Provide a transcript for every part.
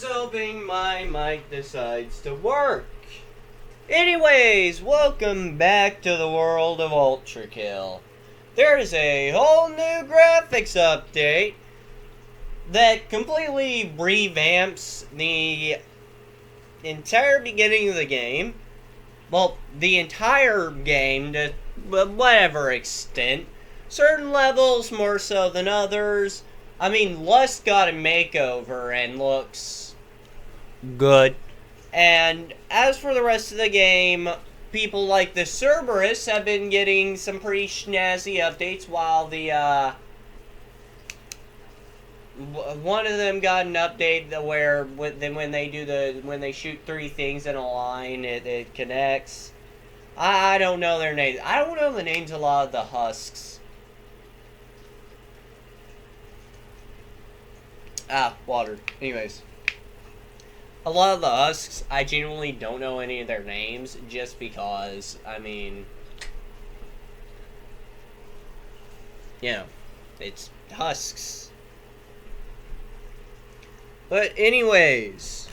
hoping my mic decides to work. Anyways, welcome back to the world of Ultrakill. There's a whole new graphics update that completely revamps the entire beginning of the game. Well, the entire game to whatever extent. Certain levels more so than others. I mean, Lust got a makeover and looks good. And as for the rest of the game, people like the Cerberus have been getting some pretty snazzy updates, while the, one of them got an update where when they shoot three things in a line, it connects. I don't know their names. I don't know the names of a lot of the husks. Water. Anyways. A lot of the husks, I genuinely don't know any of their names, just because, I mean, you know, it's husks. But anyways,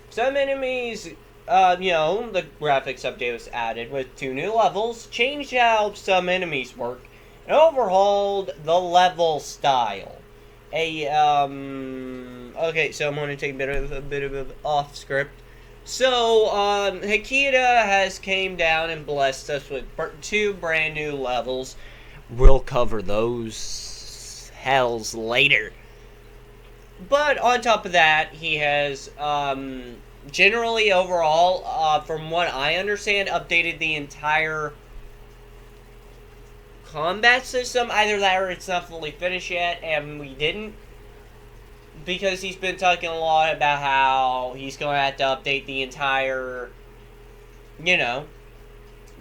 some enemies, the graphics update was added with 2 new levels, changed how some enemies work, and overhauled the level style. Okay, so I'm going to take a bit of off script. So, Hikita has came down and blessed us with 2 brand new levels. We'll cover those hells later. But on top of that, he has, generally overall, from what I understand, updated the entire combat system. Either that or it's not fully finished yet, and we didn't, because he's been talking a lot about how he's going to have to update the entire,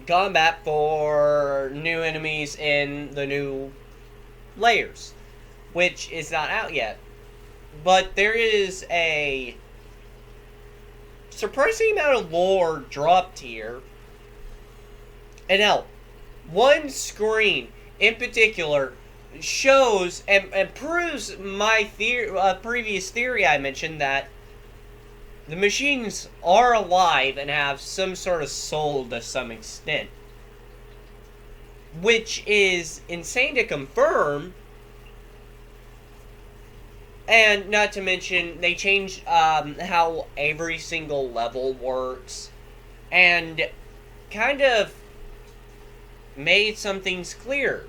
combat for new enemies in the new layers, which is not out yet. But there is a surprising amount of lore dropped here, and hell, one screen in particular shows and proves my previous theory I mentioned, that the machines are alive and have some sort of soul to some extent. Which is insane to confirm. And not to mention, they changed how every single level works. And kind of made some things clear.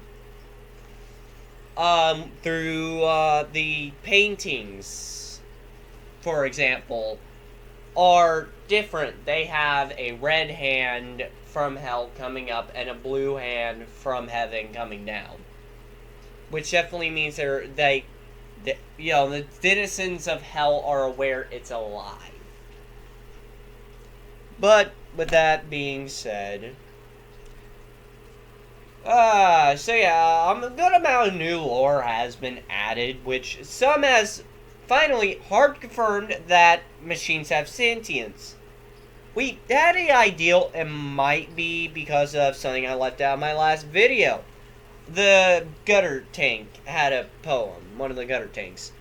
Through the paintings, for example, are different. They have a red hand from hell coming up and a blue hand from heaven coming down. Which definitely means the denizens of hell are aware it's alive. But with that being said, a good amount of new lore has been added, which some has finally hard confirmed that machines have sentience. We had an ideal, it might be because of something I left out in my last video. The gutter tank had a poem, one of the gutter tanks.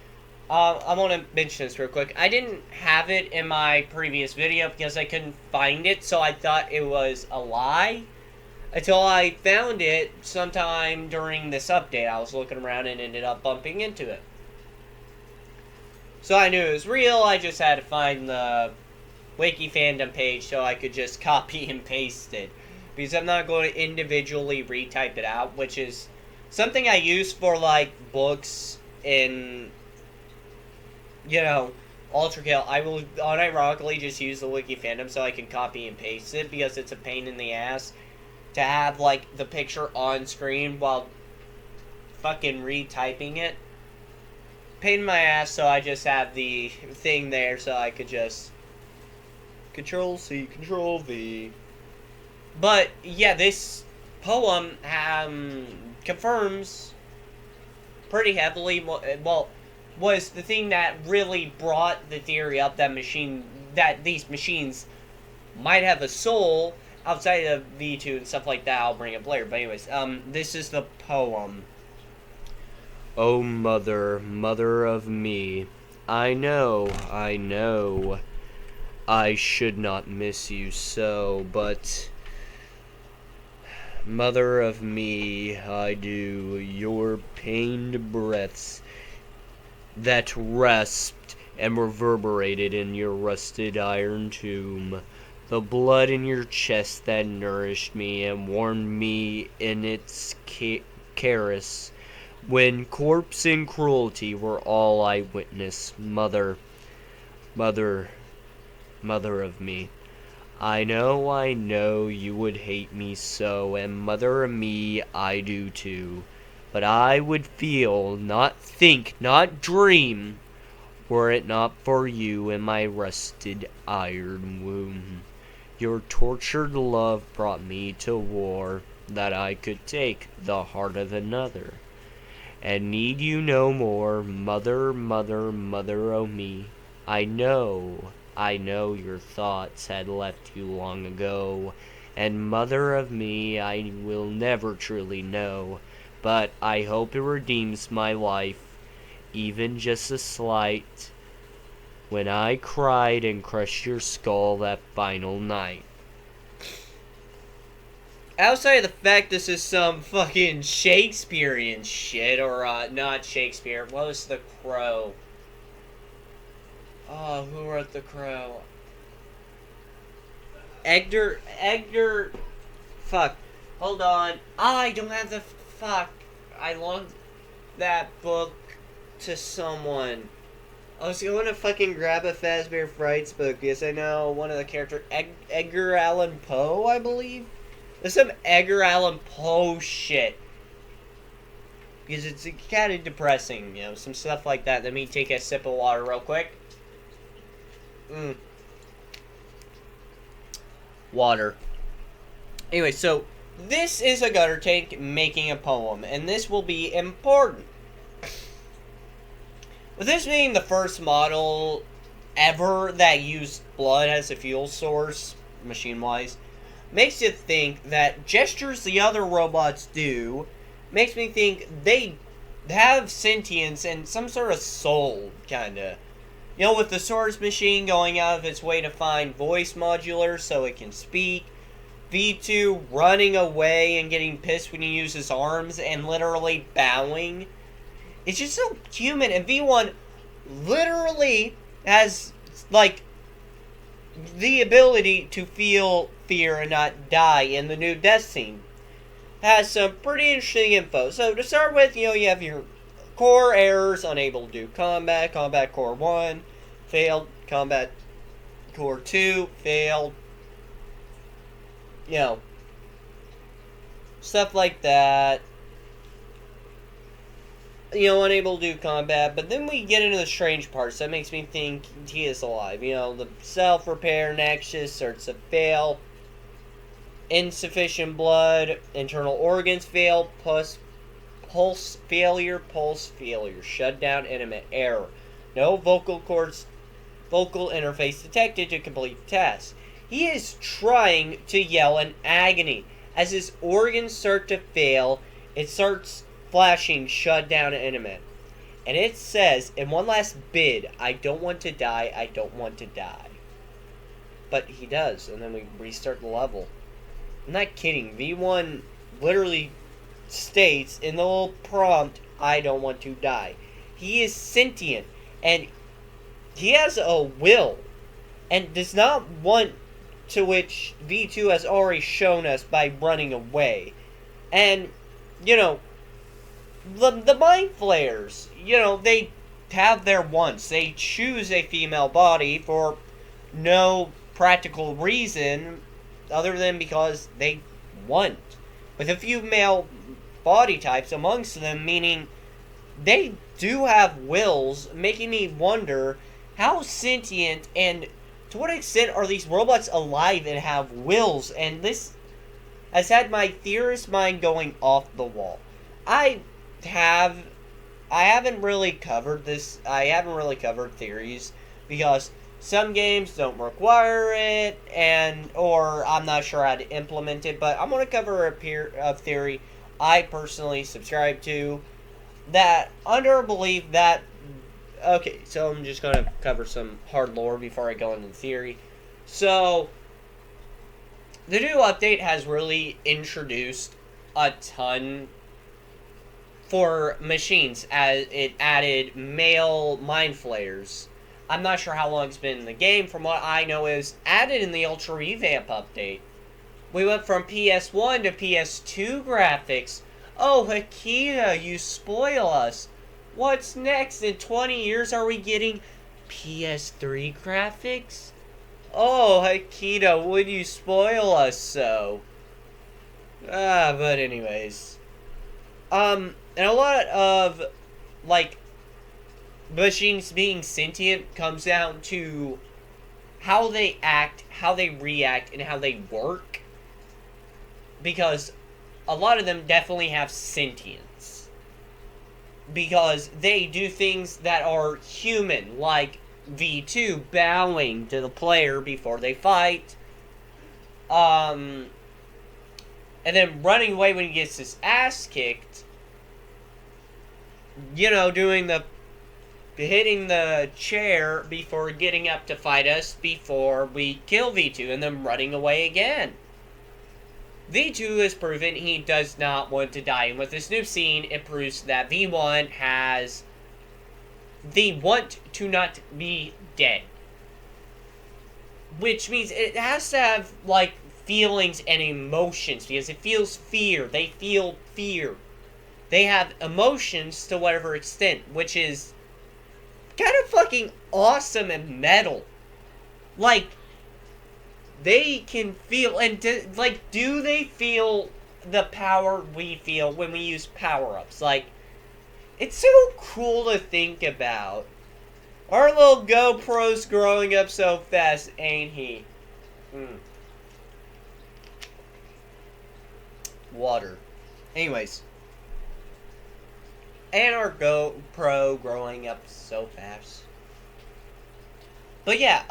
I want to mention this real quick. I didn't have it in my previous video because I couldn't find it, so I thought it was a lie. Until I found it sometime during this update. I was looking around and ended up bumping into it. So I knew it was real. I just had to find the Wiki fandom page so I could just copy and paste it. Because I'm not going to individually retype it out, which is something I use for, like, books in, Ultrakill. I will unironically just use the Wiki fandom so I can copy and paste it, because it's a pain in the ass to have, like, the picture on screen while fucking retyping it. Pain in my ass, so I just have the thing there so I could just Control-C, Control-V. But, yeah, this poem confirms pretty heavily, was the thing that really brought the theory up that these machines might have a soul, outside of V2 and stuff like that. I'll bring up later. But anyways, this is the poem. Oh, mother, mother of me, I know, I should not miss you so, but mother of me, I do, your pained breaths that rasped and reverberated in your rusted iron tomb, the blood in your chest that nourished me and warmed me in its caress, when corpse and cruelty were all I witnessed, mother, mother, mother of me. I know you would hate me so, and mother of me, I do too. But I would feel, not think, not dream, were it not for you in my rusted iron womb. Your tortured love brought me to war, that I could take the heart of another. And need you no more, mother, mother, mother o' me. I know your thoughts had left you long ago, and mother of me I will never truly know, but I hope it redeems my life, even just a slight, when I cried and crushed your skull that final night. Outside of the fact this is some fucking Shakespearean shit, or not Shakespeare, what was The Crow? Oh, who wrote The Crow? Edgar, fuck, hold on, I don't have the, fuck, I loaned that book to someone. I was going to fucking grab a Fazbear Frights book, because I know one of the characters, Edgar Allan Poe, I believe? There's some Edgar Allan Poe shit. Because it's kind of depressing, you know, some stuff like that. Let me take a sip of water real quick. Water. Anyway, so this is a gutter tank making a poem, and this will be important. With this being the first model ever that used blood as a fuel source, machine-wise, makes you think that gestures the other robots do makes me think they have sentience and some sort of soul, kinda. You know, with the Source machine going out of its way to find voice modulars so it can speak, V2 running away and getting pissed when he uses arms and literally bowing. It's just so human, and V1 literally has, like, the ability to feel fear and not die in the new death scene. Has some pretty interesting info. So to start with, you know, you have your core errors, unable to do combat, combat core 1, failed, combat core 2, failed, you know, stuff like that. You know, unable to do combat, but then we get into the strange parts. That makes me think he is alive. You know, the self-repair nexus starts to fail. Insufficient blood, internal organs fail, plus pulse failure, shutdown, intimate error. No vocal cords, vocal interface detected to complete the task. He is trying to yell in agony. As his organs start to fail, it starts flashing shutdown intimate. And it says, in one last bid, I don't want to die, I don't want to die. But he does, and then we restart the level. I'm not kidding. V1 literally states in the little prompt, I don't want to die. He is sentient, and he has a will, and does not want to, which V2 has already shown us by running away. And, you know, the mind flayers, you know, they have their wants. They choose a female body for no practical reason other than because they want. With a few male body types amongst them, meaning they do have wills, making me wonder how sentient and to what extent are these robots alive and have wills. And this has had my theorist mind going off the wall. I haven't really covered this. I haven't really covered theories because some games don't require it, or I'm not sure how to implement it. But I'm going to cover a theory I personally subscribe to. that under belief that... Okay, so I'm just going to cover some hard lore before I go into the theory. So, the new update has really introduced a ton for machines, as it added male mind flayers. I'm not sure how long it's been in the game. From what I know, it was added in the Ultra Revamp update. We went from PS1 to PS2 graphics. Oh, Hakita, you spoil us. What's next? In 20 years, are we getting PS3 graphics? Oh, Hakita, would you spoil us so? But anyways. And a lot of, like, machines being sentient comes down to how they act, how they react, and how they work. Because a lot of them definitely have sentience. Because they do things that are human, like V2 bowing to the player before they fight. And then running away when he gets his ass kicked. You know, hitting the chair before getting up to fight us before we kill V2, and then running away again. V2 has proven he does not want to die, and with this new scene, it proves that V1 has the want to not be dead. Which means it has to have, like, feelings and emotions, because it feels fear. They feel fear. They have emotions to whatever extent, which is kind of fucking awesome and metal. Like, they can feel, and do they feel the power we feel when we use power-ups? Like, it's so cool to think about. Our little GoPro's growing up so fast, ain't he? Water. Anyways. And our GoPro growing up so fast. But yeah,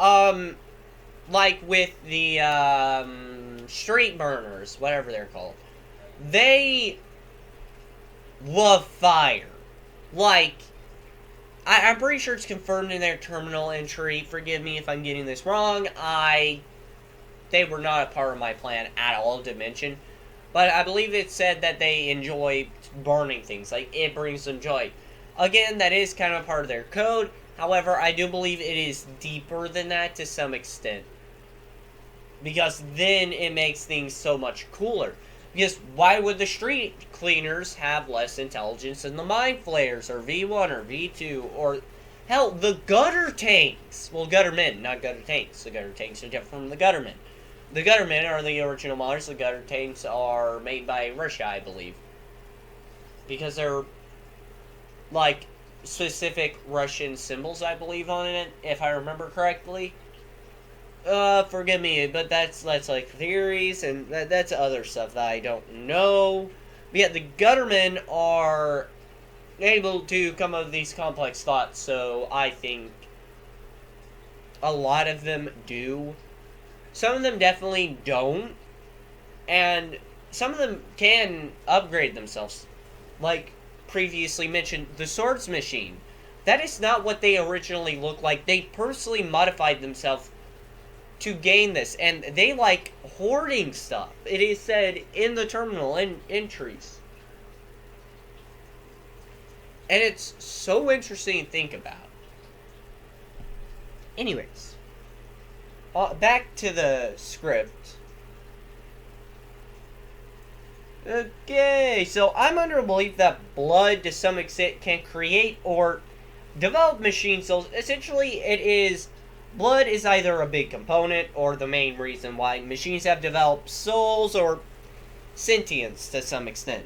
like with the, street burners, whatever they're called. They love fire. Like, I'm pretty sure it's confirmed in their terminal entry. Forgive me if I'm getting this wrong. They were not a part of my plan at all to mention. But I believe it said that they enjoy burning things. Like, it brings them joy. Again, that is kind of part of their code. However, I do believe it is deeper than that to some extent. Because then it makes things so much cooler. Because why would the street cleaners have less intelligence than the mind flayers, or V1, or V2, or, hell, the gutter tanks? Well, guttermen, not gutter tanks. The gutter tanks are different from the guttermen. The guttermen are the original models. The gutter tanks are made by Russia, I believe. Because they're, like, specific Russian symbols, I believe, on it, if I remember correctly. Forgive me, but that's like theories, and that's other stuff that I don't know. But yeah, the guttermen are able to come up with these complex thoughts, so I think a lot of them do. Some of them definitely don't, and some of them can upgrade themselves. Like previously mentioned, the swords machine. That is not what they originally looked like. They personally modified themselves to gain this, and they like hoarding stuff. It is said in the terminal entries. And it's so interesting to think about. Anyways. Back to the script. Okay, so I'm under the belief that blood, to some extent, can create or develop machine souls. Essentially, blood is either a big component or the main reason why machines have developed souls or sentience to some extent.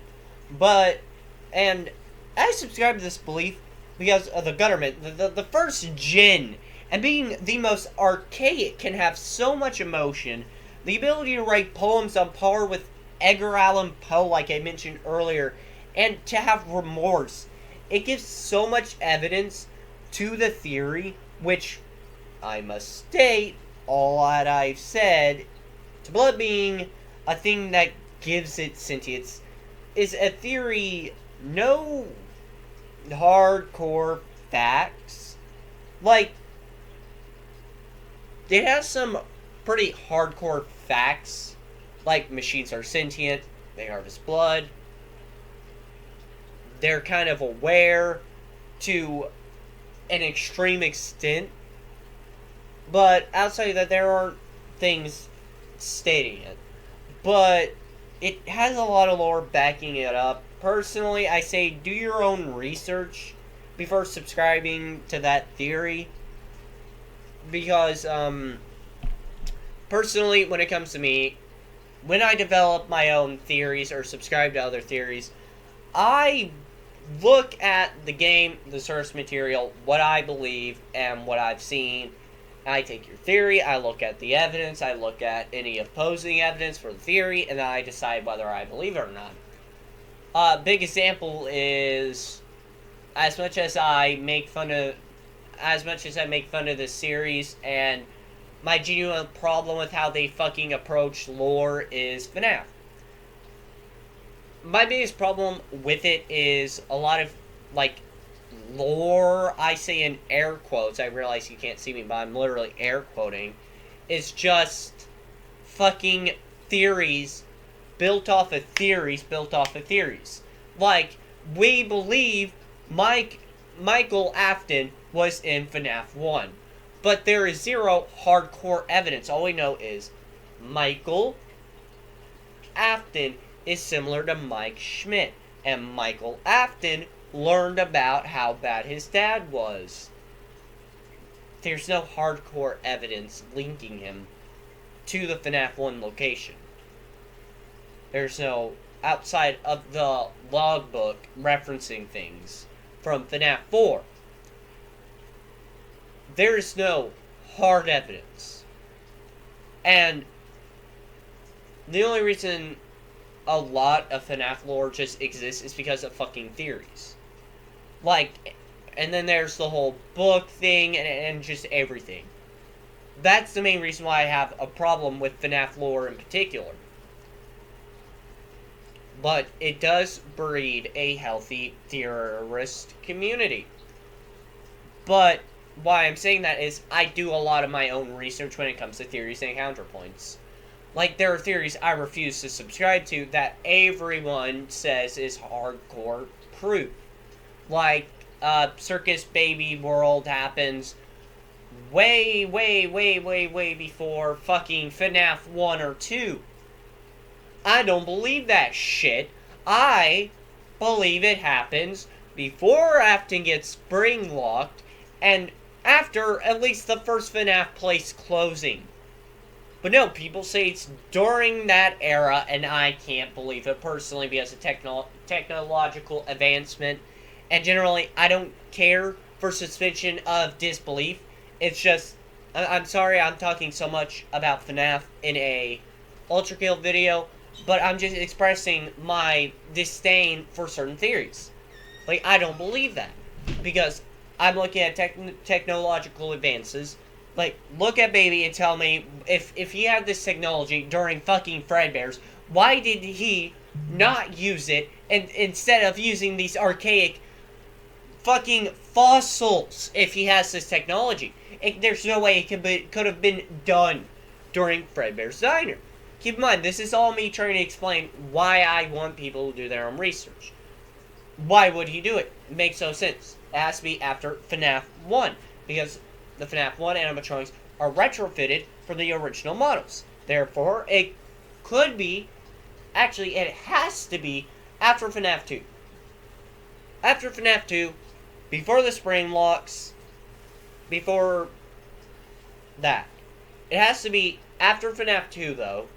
And I subscribe to this belief because of the gutterman. The first gen, and being the most archaic, can have so much emotion. The ability to write poems on par with Edgar Allan Poe, like I mentioned earlier, and to have remorse. It gives so much evidence to the theory, which I must state, all that I've said, to blood being a thing that gives it sentience, is a theory no hardcore facts. Like, it has some pretty hardcore facts. Like, machines are sentient, they harvest blood, they're kind of aware to an extreme extent. But outside of that, there aren't things stating it. But it has a lot of lore backing it up. Personally, I say do your own research before subscribing to that theory. Because, personally, when it comes to me, when I develop my own theories or subscribe to other theories, I look at the game, the source material, what I believe, and what I've seen. I take your theory, I look at the evidence, I look at any opposing evidence for the theory, and then I decide whether I believe it or not. Big example is, as much as I make fun of this series, and my genuine problem with how they fucking approach lore is FNAF. My biggest problem with it is a lot of, like, lore, I say in air quotes, I realize you can't see me, but I'm literally air quoting, is just fucking theories built off of theories. Like, we believe Michael Afton was in FNAF 1, but there is zero hardcore evidence. All we know is Michael Afton is similar to Mike Schmidt, and Michael Afton learned about how bad his dad was. There's no hardcore evidence linking him to the FNAF 1 location. There's no, outside of the logbook referencing things from FNAF 4, there is no hard evidence. And the only reason a lot of FNAF lore just exists is because of fucking theories. Like, and then there's the whole book thing and just everything. That's the main reason why I have a problem with FNAF lore in particular. But it does breed a healthy theorist community. But why I'm saying that is I do a lot of my own research when it comes to theories and counterpoints. Like, there are theories I refuse to subscribe to that everyone says is hardcore proof. Like, Circus Baby World happens way before fucking FNAF 1 or 2. I don't believe that shit. I believe it happens before Afton gets spring locked and after at least the first FNAF place closing. But no, people say it's during that era, and I can't believe it personally because of technological advancement. And generally, I don't care for suspension of disbelief. It's just, I'm sorry I'm talking so much about FNAF in a Ultrakill video, but I'm just expressing my disdain for certain theories. Like, I don't believe that. Because I'm looking at technological advances. Like, look at Baby and tell me, if he had this technology during fucking Fredbear's, why did he not use it and instead of using these archaic fucking fossils if he has this technology? There's no way it could have been done during Fredbear's Diner. Keep in mind, this is all me trying to explain why I want people to do their own research. Why would he do it? It makes no sense. It has to be after FNAF 1, because the FNAF 1 animatronics are retrofitted for the original models. Therefore, it could be, actually, it has to be after FNAF 2. After FNAF 2, before the spring locks, before that. It has to be after FNAF 2, though,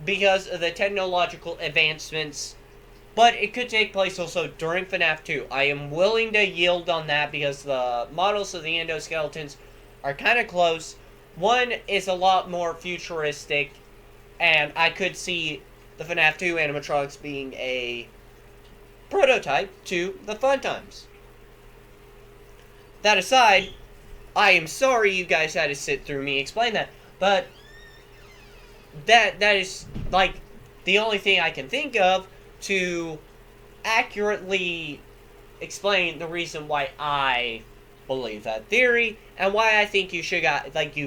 because of the technological advancements. But it could take place also during FNAF 2. I am willing to yield on that because the models of the endoskeletons are kind of close. One is a lot more futuristic, and I could see the FNAF 2 animatronics being a prototype to the Fun Times. That aside, I am sorry you guys had to sit through me explain that, but that is, like, the only thing I can think of to accurately explain the reason why I believe that theory and why I think you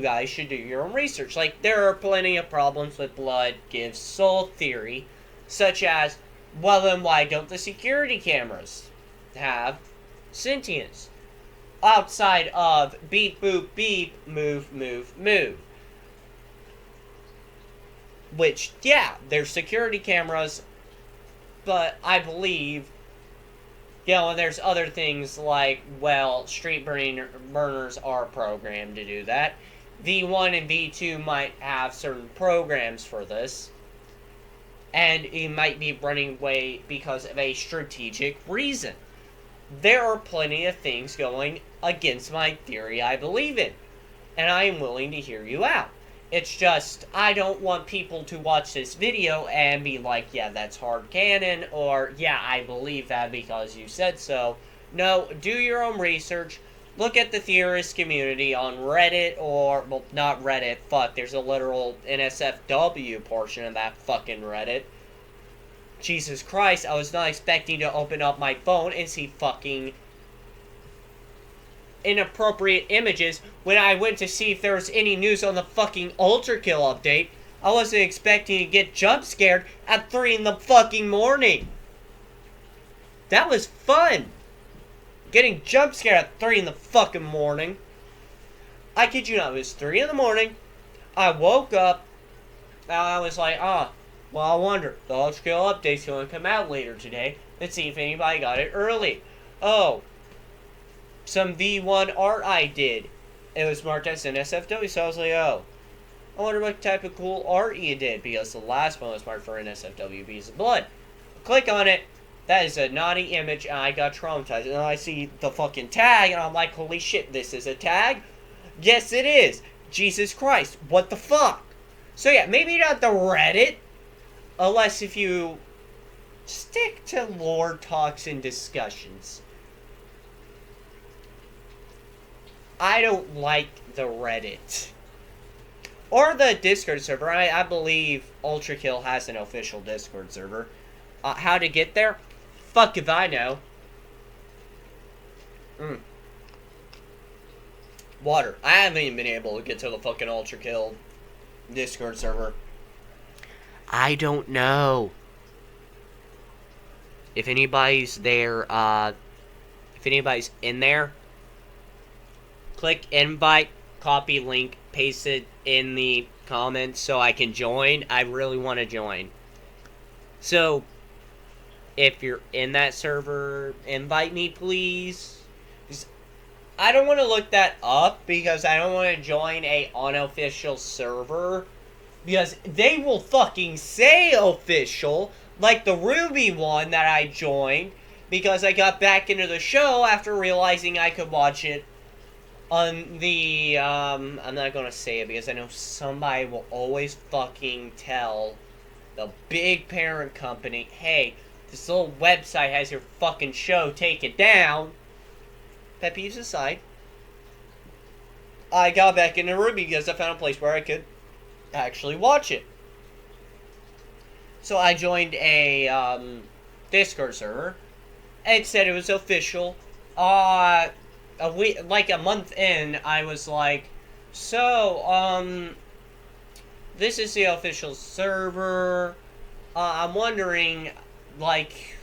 guys should do your own research. Like, there are plenty of problems with blood gives soul theory, such as, well, then why don't the security cameras have sentience outside of beep boop beep, move move move? Which, yeah, there's security cameras, but I believe, and there's other things like, well, street burners are programmed to do that. V1 and V2 might have certain programs for this, and it might be running away because of a strategic reason. There are plenty of things going against my theory I believe in, and I am willing to hear you out. It's just, I don't want people to watch this video and be like, yeah, that's hard canon, or, yeah, I believe that because you said so. No, do your own research. Look at the theorist community on Reddit, or, well, not Reddit, fuck, there's a literal NSFW portion of that fucking Reddit. Jesus Christ, I was not expecting to open up my phone and see fucking inappropriate images when I went to see if there was any news on the fucking Ultrakill update. I wasn't expecting to get jump scared at 3 in the fucking morning. That was fun. Getting jump scared at 3 in the fucking morning. I kid you not, it was 3 in the morning. I woke up and I was like, well, I wonder, the Ultrakill update's going to come out later today. Let's see if anybody got it early. Oh, some V1 art I did. It was marked as NSFW, so I was like, oh, I wonder what type of cool art you did, because the last one was marked for NSFW Bees of Blood. Click on it. That is a naughty image, and I got traumatized. And I see the fucking tag, and I'm like, holy shit, this is a tag? Yes, it is. Jesus Christ, what the fuck? So yeah, maybe not the Reddit, unless if you stick to lore talks and discussions. I don't like the Reddit. Or the Discord server. I believe Ultrakill has an official Discord server. How to get there? Fuck if I know. Water. I haven't even been able to get to the fucking Ultrakill Discord server. I don't know. If anybody's there, if anybody's in there, click invite, copy link, paste it in the comments so I can join. I really want to join. So, if you're in that server, invite me, please. I don't want to look that up because I don't want to join a unofficial server. Because they will fucking say official, like the Ruby one that I joined, because I got back into the show after realizing I could watch it on the, I'm not gonna say it because I know somebody will always fucking tell the big parent company, hey, this little website has your fucking show, take it down. Pet peeves aside, I got back into Ruby because I found a place where I could actually watch it. So I joined a, Discord server, and it said it was official. A week, like a month in, I was like, so, this is the official server. I'm wondering, like,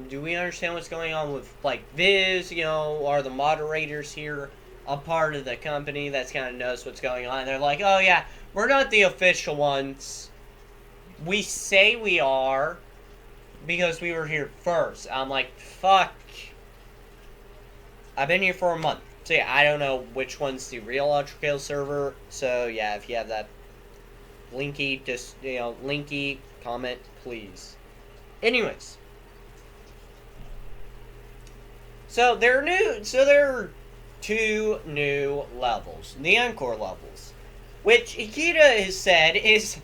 do we understand what's going on with, like, Viz, you know, are the moderators here a part of the company that's kind of knows what's going on? And they're like, oh yeah, we're not the official ones. We say we are because we were here first. I'm like, fuck. I've been here for a month. So yeah, I don't know which one's the real Ultrakill server. So yeah, if you have that linky, just, you know, linky, comment, please. Anyways. So there are 2 new levels. The Encore levels. Which Ikeda has said is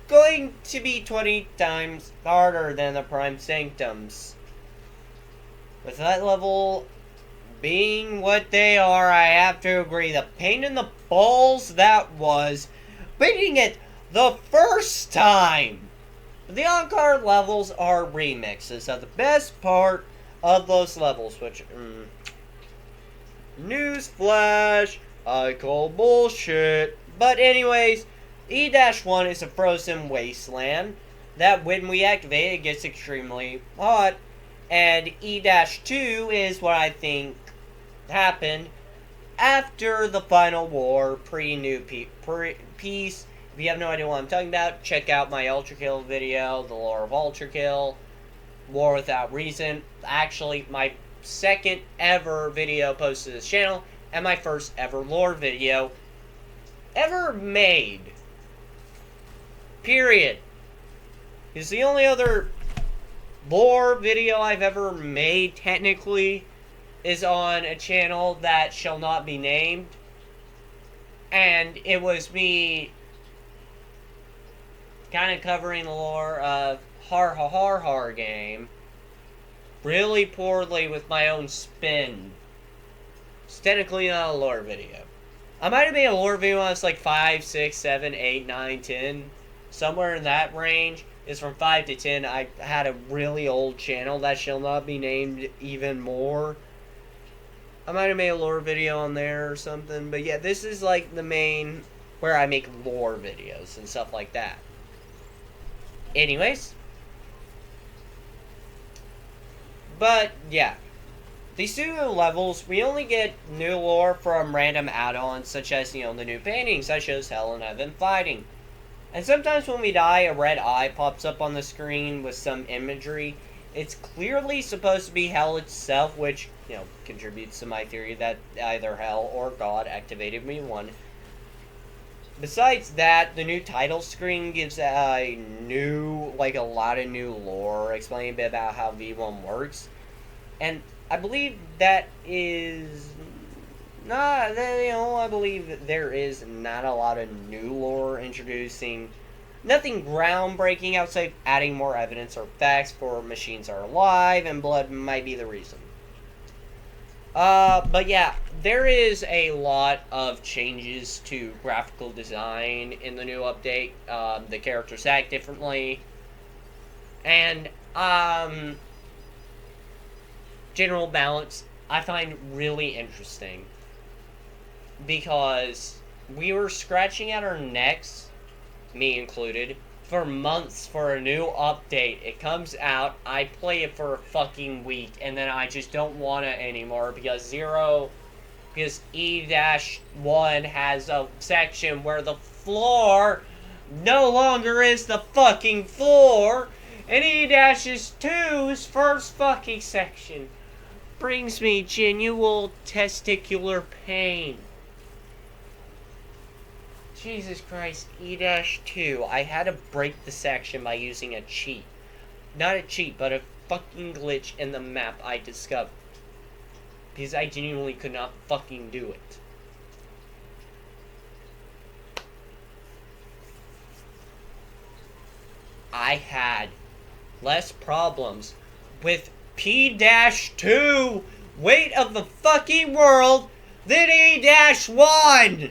going to be 20 times harder than the Prime Sanctums. With that level being what they are, I have to agree. The pain in the balls that was beating it the first time. The Encore levels are remixes of the best part of those levels, which, newsflash, I call bullshit. But anyways, E-1 is a frozen wasteland that when we activate it gets extremely hot. And E-2 is what I think happened after the final war, pre-new peace. If you have no idea what I'm talking about, check out my Ultrakill video, the lore of Ultrakill, War Without Reason. Actually, my second ever video posted to this channel, and my first ever lore video ever made. Period. It's the only other lore video I've ever made, technically, is on a channel that shall not be named. And it was me kind of covering the lore of Har game really poorly with my own spin. It's technically not a lore video. I might have made a lore video when I was like 5, 6, 7, 8, 9, 10. Somewhere in that range. It's from 5 to 10. I had a really old channel that shall not be named even more. I might have made a lore video on there or something. But yeah, this is like the main where I make lore videos and stuff like that. Anyways. But yeah. These two new levels, we only get new lore from random add-ons such as, the new paintings that shows Hell and Heaven fighting. And sometimes when we die, a red eye pops up on the screen with some imagery. It's clearly supposed to be Hell itself, which, contributes to my theory that either Hell or God activated V1. Besides that, the new title screen gives a lot of new lore, explaining a bit about how V1 works. And I believe that is not, I believe that there is not a lot of new lore introducing nothing groundbreaking outside adding more evidence or facts for machines are alive and blood might be the reason. But yeah, there is a lot of changes to graphical design in the new update. The characters act differently. And, general balance, I find really interesting. Because we were scratching at our necks, me included, for months for a new update. It comes out, I play it for a fucking week, and then I just don't want it anymore because E-1 has a section where the floor no longer is the fucking floor, and E-2's first fucking section brings me genuine testicular pain. Jesus Christ, E-2. I had to break the section by using a cheat. Not a cheat, but a fucking glitch in the map I discovered. Because I genuinely could not fucking do it. I had less problems with P-2, weight of the fucking world, than E-1!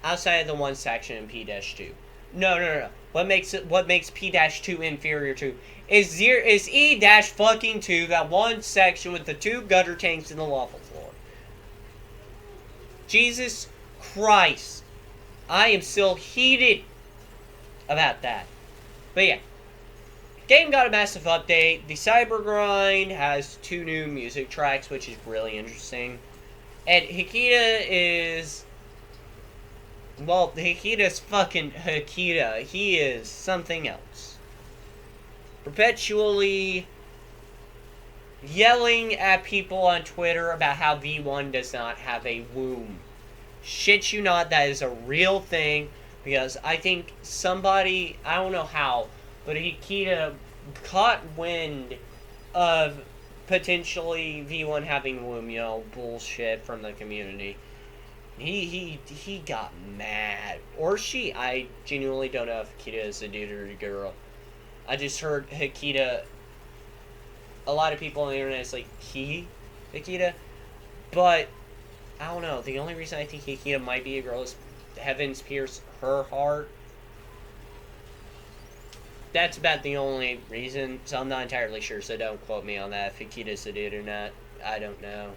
Outside of the one section in P-2. No. What makes P-2 inferior to is E-2, that one section with the 2 gutter tanks and the lava floor. Jesus Christ. I am still heated about that. But yeah. Game got a massive update. The Cyber Grind has 2 new music tracks, which is really interesting. And Hikita is... Well, Hikita's fucking Hikita. He is something else. Perpetually yelling at people on Twitter about how V1 does not have a womb. Shit you not, that is a real thing. Because I think somebody, I don't know how, but Hikita caught wind of potentially V1 having a womb, bullshit from the community. He got mad. Or she. I genuinely don't know if Hikita is a dude or a girl. I just heard Hikita. A lot of people on the internet is like, Hikita? But, I don't know. The only reason I think Hikita might be a girl is heavens pierce her heart. That's about the only reason, so I'm not entirely sure, so don't quote me on that. If Akita's a dude or not, I don't know.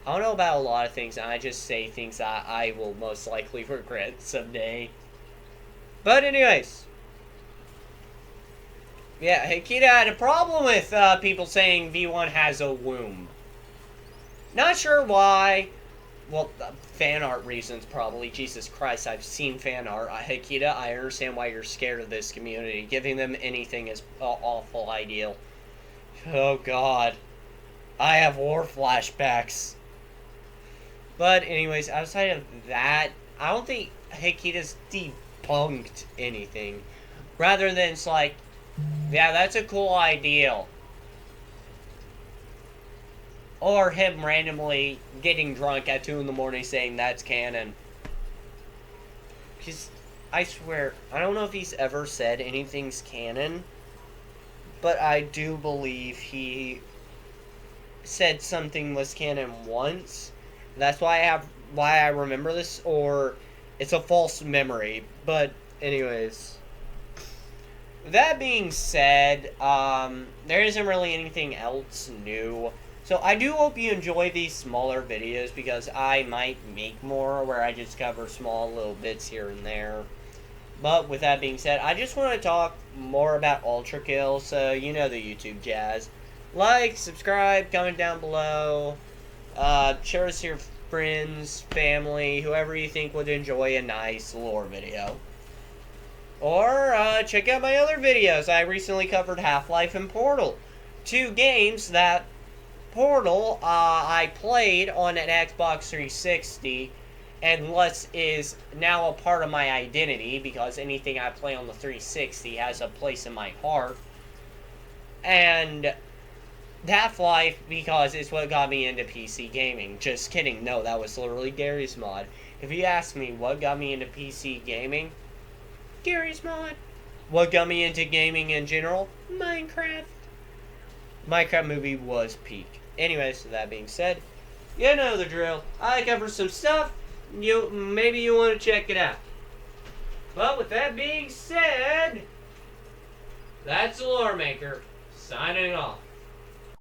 I don't know about a lot of things, and I just say things that I will most likely regret someday. But anyways. Yeah, Akita had a problem with people saying V1 has a womb. Not sure why. Well, fan art reasons, probably. Jesus Christ, I've seen fan art. Hikita, I understand why you're scared of this community. Giving them anything is awful ideal. Oh, God. I have war flashbacks. But, anyways, outside of that, I don't think Hikita's debunked anything. Rather than it's like, yeah, that's a cool ideal. Or him randomly getting drunk at 2 in the morning saying that's canon. Because, I swear, I don't know if he's ever said anything's canon, but I do believe he said something was canon once. That's why I remember this, or it's a false memory. But, anyways. That being said, there isn't really anything else new. So I do hope you enjoy these smaller videos, because I might make more where I just cover small little bits here and there. But with that being said, I just want to talk more about Ultrakill, so you know the YouTube jazz. Like, subscribe, comment down below, share this to your friends, family, whoever you think would enjoy a nice lore video. Or check out my other videos. I recently covered Half-Life and Portal. 2 games that Portal, I played on an Xbox 360, and thus is now a part of my identity, because anything I play on the 360 has a place in my heart. And Half-Life, because it's what got me into PC gaming. Just kidding, no, that was literally Gary's mod. If you ask me what got me into PC gaming, Gary's mod. What got me into gaming in general? Minecraft. Minecraft movie was peak. Anyways, that being said, you know the drill. I cover some stuff. Maybe you want to check it out. But with that being said, that's the Lore Maker, signing off.